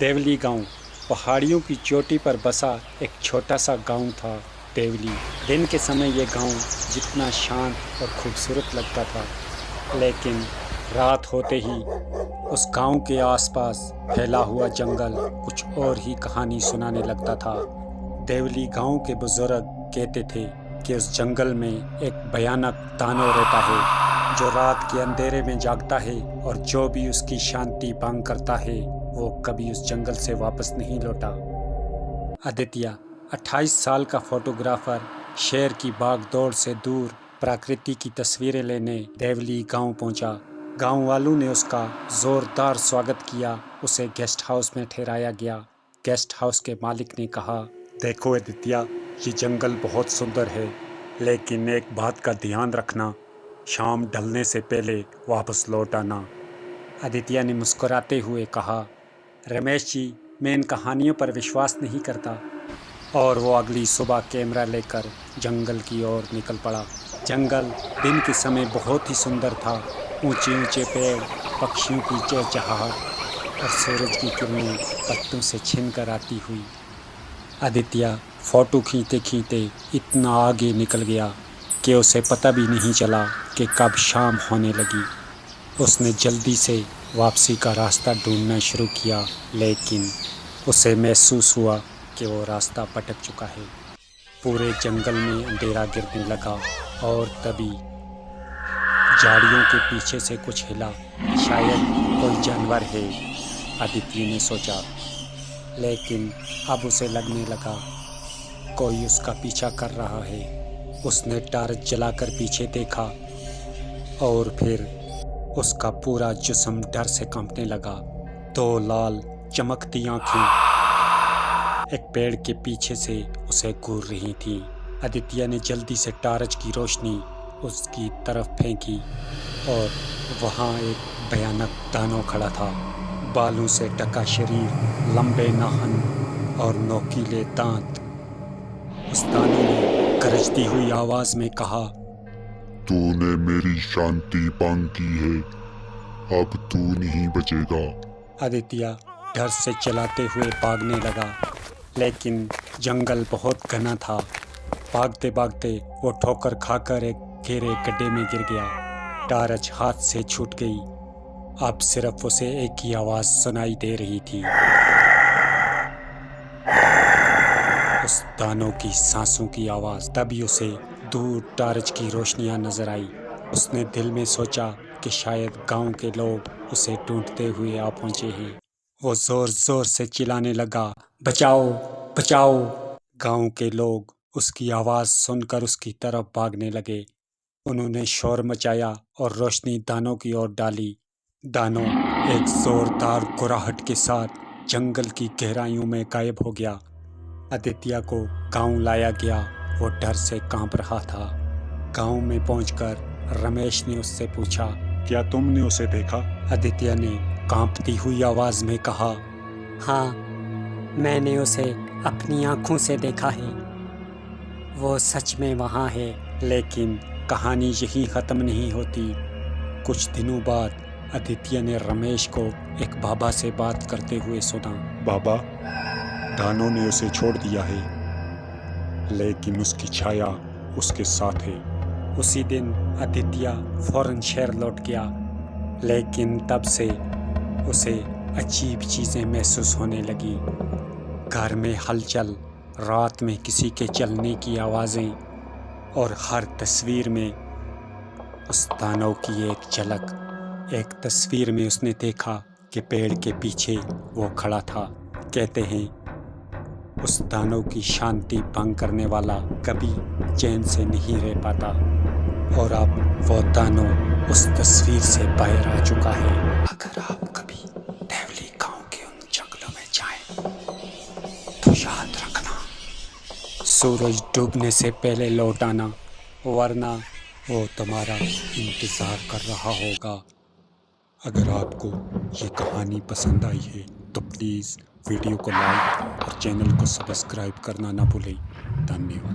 देवली गांव पहाड़ियों की चोटी पर बसा एक छोटा सा गांव था। देवली दिन के समय ये गांव जितना शांत और खूबसूरत लगता था, लेकिन रात होते ही उस गांव के आसपास फैला हुआ जंगल कुछ और ही कहानी सुनाने लगता था। देवली गांव के बुजुर्ग कहते थे कि उस जंगल में एक भयानक दानव रहता है जो रात के अंधेरे में जागता है, और जो भी उसकी शांति भंग करता है वो कभी उस जंगल से वापस नहीं लौटा। आदित्य 28 साल का फोटोग्राफर शहर की भागदौड़ से दूर प्रकृति की तस्वीरें लेने देवली गांव पहुंचा। गांव वालों ने उसका जोरदार स्वागत किया। उसे गेस्ट हाउस में ठहराया गया। गेस्ट हाउस के मालिक ने कहा, देखो आदित्य, ये जंगल बहुत सुंदर है, लेकिन एक बात का ध्यान रखना, शाम ढलने से पहले वापस लौट आना। आदित्य ने मुस्कुराते हुए कहा, रमेश जी, मैं इन कहानियों पर विश्वास नहीं करता। और वो अगली सुबह कैमरा लेकर जंगल की ओर निकल पड़ा। जंगल दिन के समय बहुत ही सुंदर था। ऊंचे ऊंचे पेड़, पक्षियों की चहचहाहट और सूरज की किरणें पत्तों से छिन कर आती हुई। आदित्य फोटो खींचते खींचते इतना आगे निकल गया कि उसे पता भी नहीं चला कि कब शाम होने लगी। उसने जल्दी से वापसी का रास्ता ढूंढना शुरू किया, लेकिन उसे महसूस हुआ कि वो रास्ता भटक चुका है। पूरे जंगल में अंधेरा गिरने लगा और तभी झाड़ियों के पीछे से कुछ हिला। शायद कोई जानवर है, आदित्य ने सोचा, लेकिन अब उसे लगने लगा कोई उसका पीछा कर रहा है। उसने टार्च जलाकर पीछे देखा और फिर उसका पूरा जिस्म डर से कांपने लगा। दो लाल चमकती आंखें एक पेड़ के पीछे से उसे घूर रही थीं। आदित्य ने जल्दी से टार्च की रोशनी उसकी तरफ फेंकी और वहां एक भयानक दानव खड़ा था। बालों से ढका शरीर, लंबे नाखून और नोकीले दांत। उस दानव ने गरजती हुई आवाज में कहा, तूने मेरी शांति भंग की है, अब तू नहीं बचेगा। आदित्य डर से चलाते हुए भागने लगा, लेकिन जंगल बहुत घना था। भागते भागते वो ठोकर खाकर एक गहरे गड्ढे में गिर गया। टार्च हाथ से छूट गई। अब सिर्फ उसे एक ही आवाज सुनाई दे रही थी, उस दानव की सांसों की आवाज। तभी उसे दूर टार्च की रोशनियां नजर आई। उसने दिल में सोचा कि शायद गांव के लोग उसे ढूंढते हुए आ पहुंचे हैं। वो जोर जोर से चिल्लाने लगा, बचाओ बचाओ। गांव के लोग उसकी आवाज सुनकर उसकी तरफ भागने लगे। उन्होंने शोर मचाया और रोशनी दानव की ओर डाली। दानव एक जोरदार गुर्राहट के साथ जंगल की गहराइयों में गायब हो गया। आदित्य को गांव लाया गया। वो डर से कांप रहा था। गांव में पहुंचकर रमेश ने उससे पूछा, क्या तुमने उसे देखा? आदित्य ने कांपती हुई आवाज में कहा, हाँ, मैंने उसे अपनी आंखों से देखा है। वो सच में वहाँ है। लेकिन कहानी यहीं ख़त्म नहीं होती। कुछ दिनों बाद आदित्य ने रमेश को एक बाबा से बात करते हुए सुना। बाबा, दानव ने उसे छोड़ दिया है, लेकिन उसकी छाया उसके साथ है। उसी दिन आदित्य फौरन शहर लौट गया, लेकिन तब से उसे अजीब चीज़ें महसूस होने लगी। घर में हलचल, रात में किसी के चलने की आवाज़ें, और हर तस्वीर में उस दानव की एक झलक। एक तस्वीर में उसने देखा कि पेड़ के पीछे वो खड़ा था। कहते हैं उस दानव की शांति भंग करने वाला कभी चैन से नहीं रह पाता, और अब वो दानव उस तस्वीर से बाहर आ चुका है। अगर आप कभी देवली गांव के उन जंगलों में जाएं, तो याद रखना, सूरज डूबने से पहले लौट आना, वरना वो तुम्हारा इंतज़ार कर रहा होगा। अगर आपको ये कहानी पसंद आई है तो प्लीज़ वीडियो को लाइक और चैनल को सब्सक्राइब करना ना भूलें। धन्यवाद।